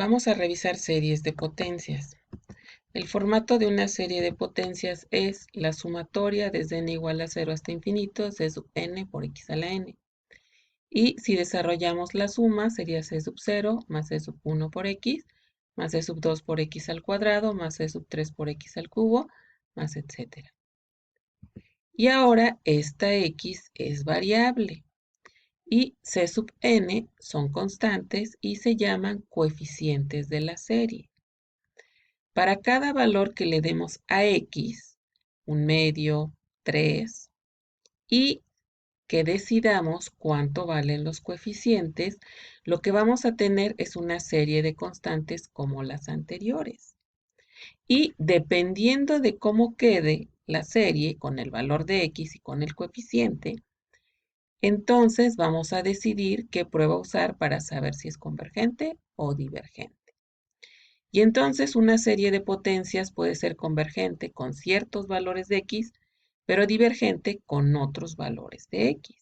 Vamos a revisar series de potencias. El formato de una serie de potencias es la sumatoria desde n igual a 0 hasta infinito, c sub n por x a la n. Y si desarrollamos la suma, sería c sub 0 más c sub 1 por x, más c sub 2 por x al cuadrado, más c sub 3 por x al cubo, más etcétera. Y ahora esta x es variable. Y c sub n son constantes y se llaman coeficientes de la serie. Para cada valor que le demos a x, 1/2, 3, y que decidamos cuánto valen los coeficientes, lo que vamos a tener es una serie de constantes como las anteriores. Y dependiendo de cómo quede la serie con el valor de x y con el coeficiente, entonces vamos a decidir qué prueba usar para saber si es convergente o divergente. Y entonces una serie de potencias puede ser convergente con ciertos valores de x, pero divergente con otros valores de x.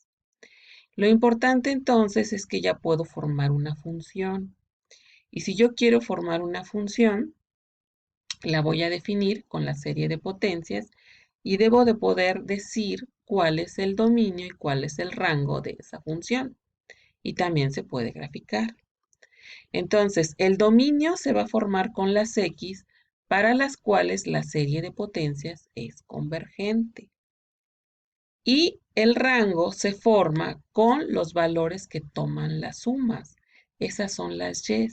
Lo importante entonces es que ya puedo formar una función. Y si yo quiero formar una función, la voy a definir con la serie de potencias y debo de poder decir cuál es el dominio y cuál es el rango de esa función. Y también se puede graficar. Entonces, el dominio se va a formar con las x para las cuales la serie de potencias es convergente. Y el rango se forma con los valores que toman las sumas. Esas son las y.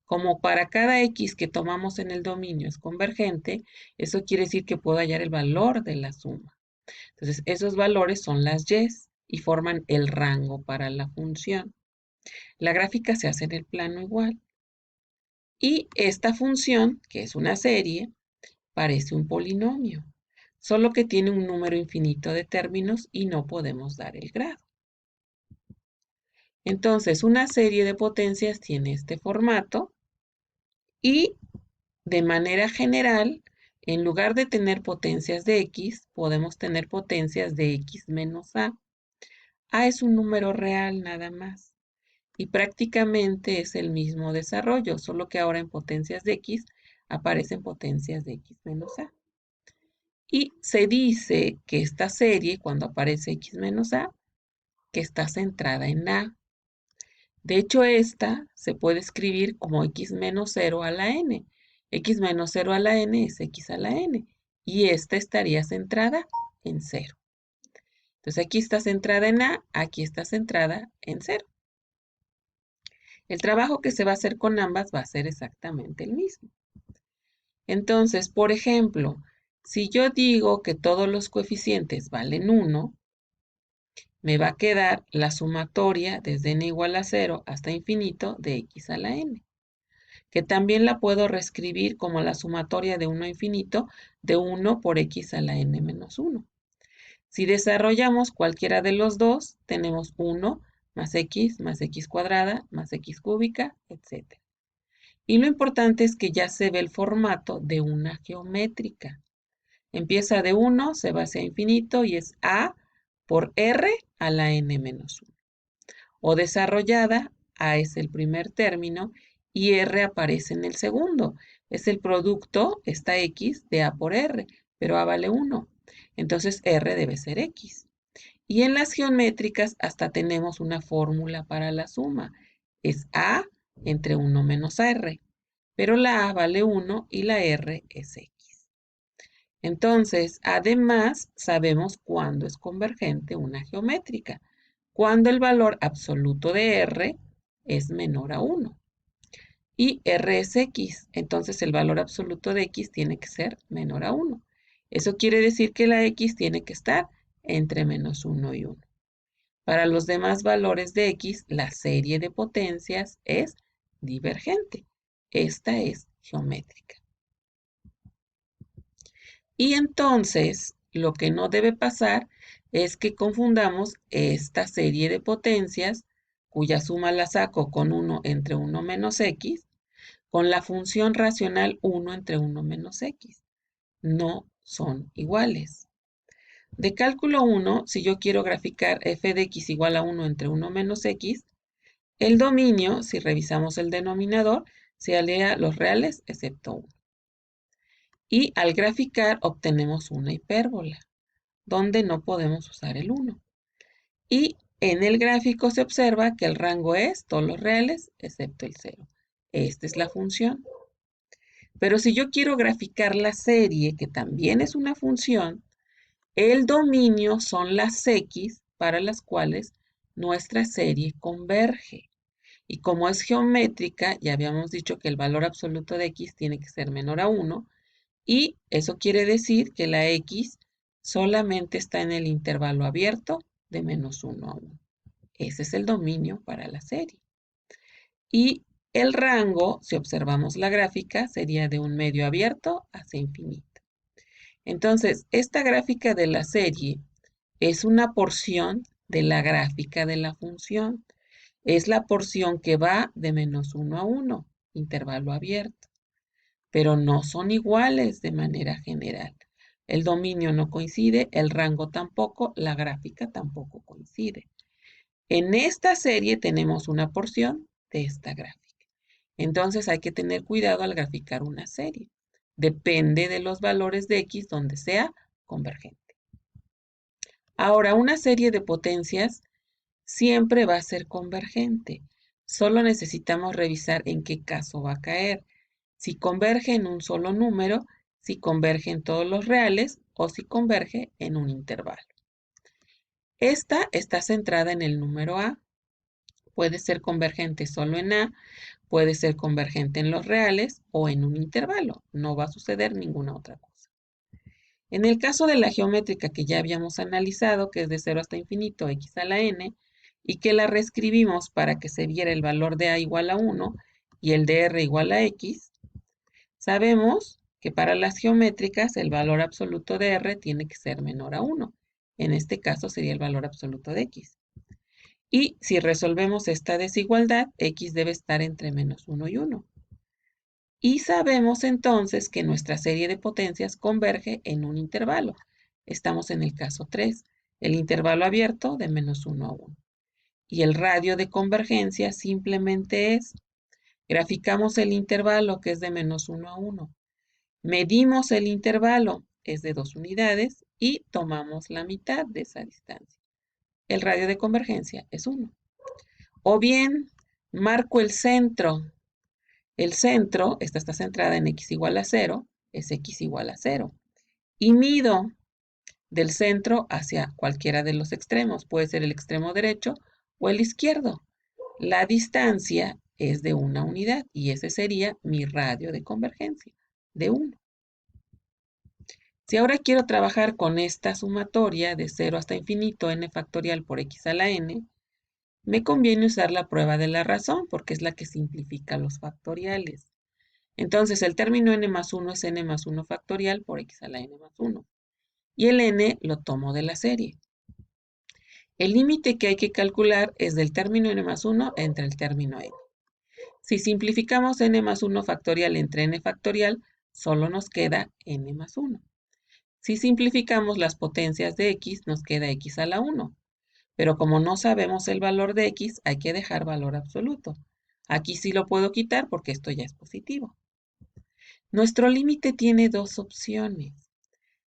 Como para cada x que tomamos en el dominio es convergente, eso quiere decir que puedo hallar el valor de la suma. Entonces, esos valores son las y forman el rango para la función. La gráfica se hace en el plano igual. Y esta función, que es una serie, parece un polinomio, solo que tiene un número infinito de términos y no podemos dar el grado. Entonces, una serie de potencias tiene este formato y de manera general, en lugar de tener potencias de x, podemos tener potencias de x menos a. A es un número real nada más. Y prácticamente es el mismo desarrollo, solo que ahora en potencias de x aparecen potencias de x menos a. Y se dice que esta serie, cuando aparece x menos a, que está centrada en a. De hecho, esta se puede escribir como x menos 0 a la n. X menos 0 a la n es x a la n. Y esta estaría centrada en 0. Entonces aquí está centrada en a, aquí está centrada en 0. El trabajo que se va a hacer con ambas va a ser exactamente el mismo. Entonces, por ejemplo, si yo digo que todos los coeficientes valen 1, me va a quedar la sumatoria desde n igual a 0 hasta infinito de x a la n, que también la puedo reescribir como la sumatoria de 1 a infinito de 1 por x a la n menos 1. Si desarrollamos cualquiera de los dos, tenemos 1 más x cuadrada, más x cúbica, etc. Y lo importante es que ya se ve el formato de una geométrica. Empieza de 1, se va hacia infinito y es a por r a la n menos 1. O desarrollada, a es el primer término y r aparece en el segundo. Es el producto, esta x, de a por r, pero a vale 1. Entonces r debe ser x. Y en las geométricas hasta tenemos una fórmula para la suma. Es a entre 1 menos r. Pero la a vale 1 y la r es x. Entonces, además, sabemos cuándo es convergente una geométrica. Cuando el valor absoluto de r es menor a 1. Y r es x, entonces el valor absoluto de x tiene que ser menor a 1. Eso quiere decir que la x tiene que estar entre menos 1 y 1. Para los demás valores de x, la serie de potencias es divergente. Esta es geométrica. Y entonces, lo que no debe pasar es que confundamos esta serie de potencias, cuya suma la saco con 1 entre 1 menos x, con la función racional 1 entre 1 menos x. No son iguales. De cálculo 1, si yo quiero graficar f de x igual a 1 entre 1 menos x, el dominio, si revisamos el denominador, se alea los reales excepto 1. Y al graficar obtenemos una hipérbola, donde no podemos usar el 1. Y en el gráfico se observa que el rango es todos los reales excepto el 0. Esta es la función. Pero si yo quiero graficar la serie, que también es una función, el dominio son las x para las cuales nuestra serie converge. Y como es geométrica, ya habíamos dicho que el valor absoluto de x tiene que ser menor a 1, y eso quiere decir que la x solamente está en el intervalo abierto de -1 a 1. Ese es el dominio para la serie. Y el rango, si observamos la gráfica, sería de un medio abierto hacia infinito. Entonces, esta gráfica de la serie es una porción de la gráfica de la función. Es la porción que va de -1 a 1, intervalo abierto. Pero no son iguales de manera general. El dominio no coincide, el rango tampoco, la gráfica tampoco coincide. En esta serie tenemos una porción de esta gráfica. Entonces hay que tener cuidado al graficar una serie. Depende de los valores de x donde sea convergente. Ahora, una serie de potencias siempre va a ser convergente. Solo necesitamos revisar en qué caso va a caer. Si converge en un solo número, si converge en todos los reales o si converge en un intervalo. Esta está centrada en el número a. Puede ser convergente solo en a, puede ser convergente en los reales o en un intervalo. No va a suceder ninguna otra cosa. En el caso de la geométrica que ya habíamos analizado, que es de 0 hasta infinito, x a la n, y que la reescribimos para que se viera el valor de a igual a 1 y el de r igual a x, sabemos que para las geométricas el valor absoluto de r tiene que ser menor a 1. En este caso sería el valor absoluto de x. Y si resolvemos esta desigualdad, x debe estar entre -1 y 1. Y sabemos entonces que nuestra serie de potencias converge en un intervalo. Estamos en el caso 3, el intervalo abierto de -1 a 1. Y el radio de convergencia simplemente es, graficamos el intervalo que es de -1 a 1. Medimos el intervalo, es de 2 unidades, y tomamos la mitad de esa distancia. El radio de convergencia es 1. O bien, marco el centro. El centro, esta está centrada en x igual a 0, es x igual a 0. Y mido del centro hacia cualquiera de los extremos. Puede ser el extremo derecho o el izquierdo. La distancia es de 1 unidad y ese sería mi radio de convergencia, de 1. Si ahora quiero trabajar con esta sumatoria de 0 hasta infinito n factorial por x a la n, me conviene usar la prueba de la razón porque es la que simplifica los factoriales. Entonces el término n más 1 es n más 1 factorial por x a la n más 1. Y el n lo tomo de la serie. El límite que hay que calcular es del término n más 1 entre el término n. Si simplificamos n más 1 factorial entre n factorial, solo nos queda n más 1. Si simplificamos las potencias de x, nos queda x a la 1. Pero como no sabemos el valor de x, hay que dejar valor absoluto. Aquí sí lo puedo quitar porque esto ya es positivo. Nuestro límite tiene dos opciones.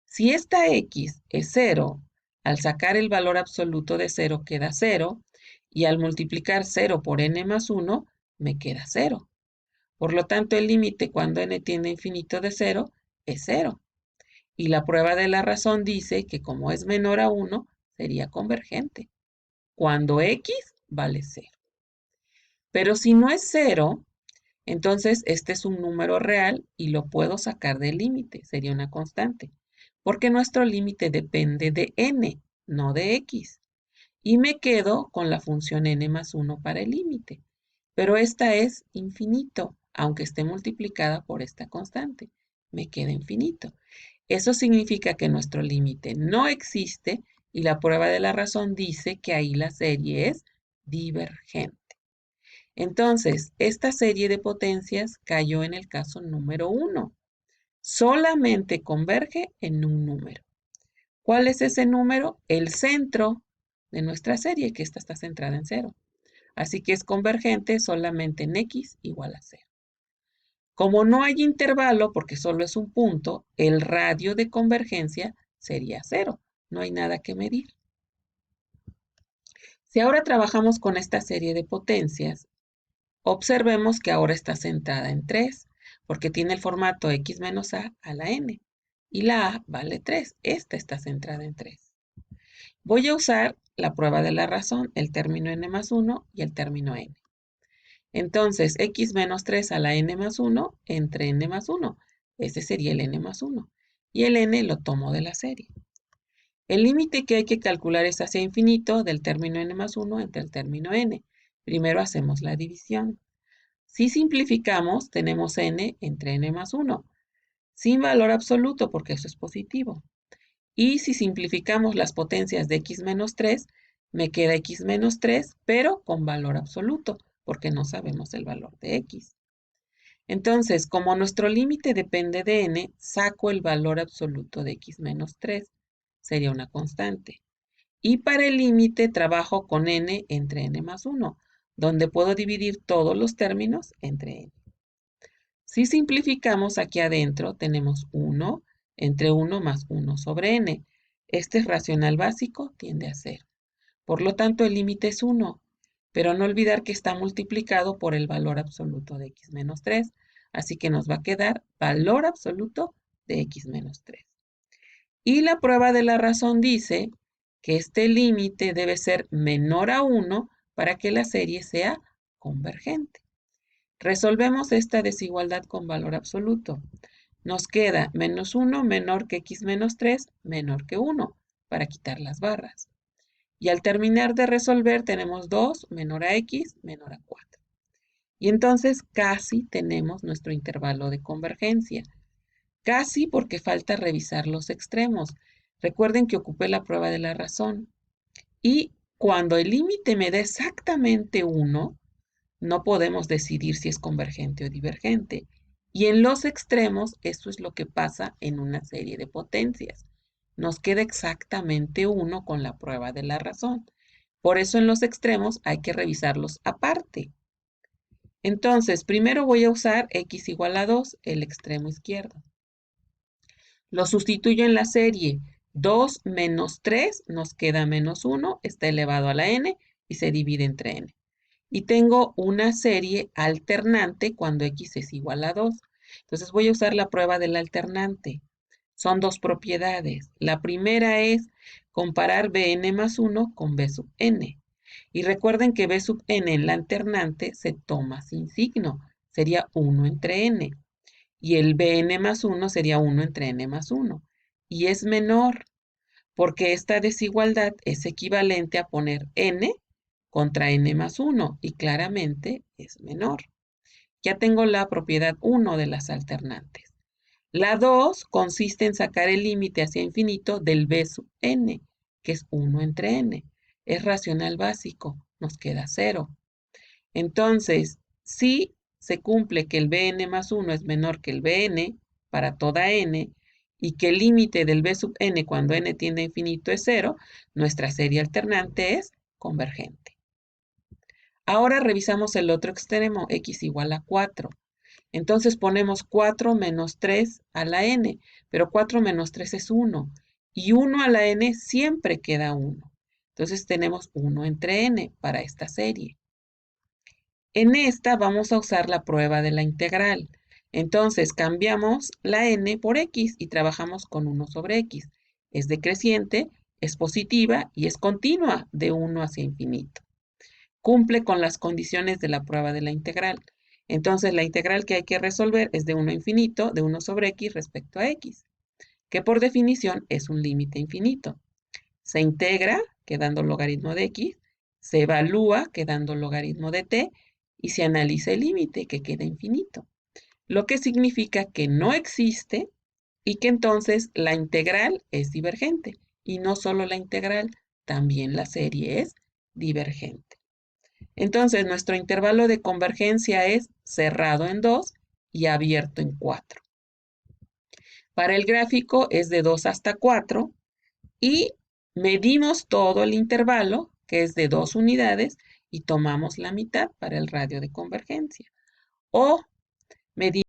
Si esta x es 0, al sacar el valor absoluto de 0 queda 0, y al multiplicar 0 por n más 1, me queda 0. Por lo tanto, el límite cuando n tiende a infinito de 0 es 0. Y la prueba de la razón dice que como es menor a 1, sería convergente, cuando x vale 0. Pero si no es 0, entonces este es un número real y lo puedo sacar del límite, sería una constante, porque nuestro límite depende de n, no de x. Y me quedo con la función n más 1 para el límite, pero esta es infinito, aunque esté multiplicada por esta constante, me queda infinito. Eso significa que nuestro límite no existe y la prueba de la razón dice que ahí la serie es divergente. Entonces, esta serie de potencias cayó en el caso número 1. Solamente converge en un número. ¿Cuál es ese número? El centro de nuestra serie, que esta está centrada en 0. Así que es convergente solamente en x igual a 0. Como no hay intervalo, porque solo es un punto, el radio de convergencia sería 0. No hay nada que medir. Si ahora trabajamos con esta serie de potencias, observemos que ahora está centrada en 3, porque tiene el formato x menos a la n. Y la a vale 3. Esta está centrada en 3. Voy a usar la prueba de la razón, el término n más 1 y el término n. Entonces, x menos 3 a la n más 1 entre n más 1. Ese sería el n más 1. Y el n lo tomo de la serie. El límite que hay que calcular es hacia infinito del término n más 1 entre el término n. Primero hacemos la división. Si simplificamos, tenemos n entre n más 1, sin valor absoluto porque eso es positivo. Y si simplificamos las potencias de x menos 3, me queda x menos 3, pero con valor absoluto, porque no sabemos el valor de x. Entonces, como nuestro límite depende de n, saco el valor absoluto de x menos 3. Sería una constante. Y para el límite trabajo con n entre n más 1, donde puedo dividir todos los términos entre n. Si simplificamos aquí adentro, tenemos 1 entre 1 más 1 sobre n. Este racional básico tiende a 0. Por lo tanto, el límite es 1, pero no olvidar que está multiplicado por el valor absoluto de x menos 3. Así que nos va a quedar valor absoluto de x menos 3. Y la prueba de la razón dice que este límite debe ser menor a 1 para que la serie sea convergente. Resolvemos esta desigualdad con valor absoluto. Nos queda menos 1 menor que x menos 3 menor que 1 para quitar las barras. Y al terminar de resolver tenemos 2 menor a x menor a 4. Y entonces casi tenemos nuestro intervalo de convergencia. Casi porque falta revisar los extremos. Recuerden que ocupé la prueba de la razón. Y cuando el límite me da exactamente 1, no podemos decidir si es convergente o divergente. Y en los extremos, eso es lo que pasa en una serie de potencias. Nos queda exactamente 1 con la prueba de la razón. Por eso en los extremos hay que revisarlos aparte. Entonces, primero voy a usar x igual a 2, el extremo izquierdo. Lo sustituyo en la serie. 2 menos 3 nos queda menos 1, está elevado a la n y se divide entre n. Y tengo una serie alternante cuando x es igual a 2. Entonces voy a usar la prueba del alternante. Son dos propiedades. La primera es comparar bn más 1 con b sub n. Y recuerden que b sub n en la alternante se toma sin signo. Sería 1 entre n. Y el bn más 1 sería 1 entre n más 1. Y es menor, porque esta desigualdad es equivalente a poner n contra n más 1, y claramente es menor. Ya tengo la propiedad 1 de las alternantes. La 2 consiste en sacar el límite hacia infinito del b sub n, que es 1 entre n. Es racional básico, nos queda 0. Entonces, si se cumple que el bn más 1 es menor que el bn para toda n, y que el límite del b sub n cuando n tiende a infinito es 0, nuestra serie alternante es convergente. Ahora revisamos el otro extremo, x igual a 4. Entonces ponemos 4 menos 3 a la n, pero 4 menos 3 es 1, y 1 a la n siempre queda 1. Entonces tenemos 1 entre n para esta serie. En esta vamos a usar la prueba de la integral. Entonces cambiamos la n por x y trabajamos con 1 sobre x. Es decreciente, es positiva y es continua de 1 hacia infinito. Cumple con las condiciones de la prueba de la integral. Entonces la integral que hay que resolver es de 1 a infinito, de 1 sobre x respecto a x, que por definición es un límite infinito. Se integra quedando logaritmo de x, se evalúa quedando logaritmo de t, y se analiza el límite que queda infinito, lo que significa que no existe y que entonces la integral es divergente. Y no solo la integral, también la serie es divergente. Entonces nuestro intervalo de convergencia es cerrado en 2 y abierto en 4. Para el gráfico es de 2 hasta 4 y medimos todo el intervalo, que es de 2 unidades, y tomamos la mitad para el radio de convergencia. O medimos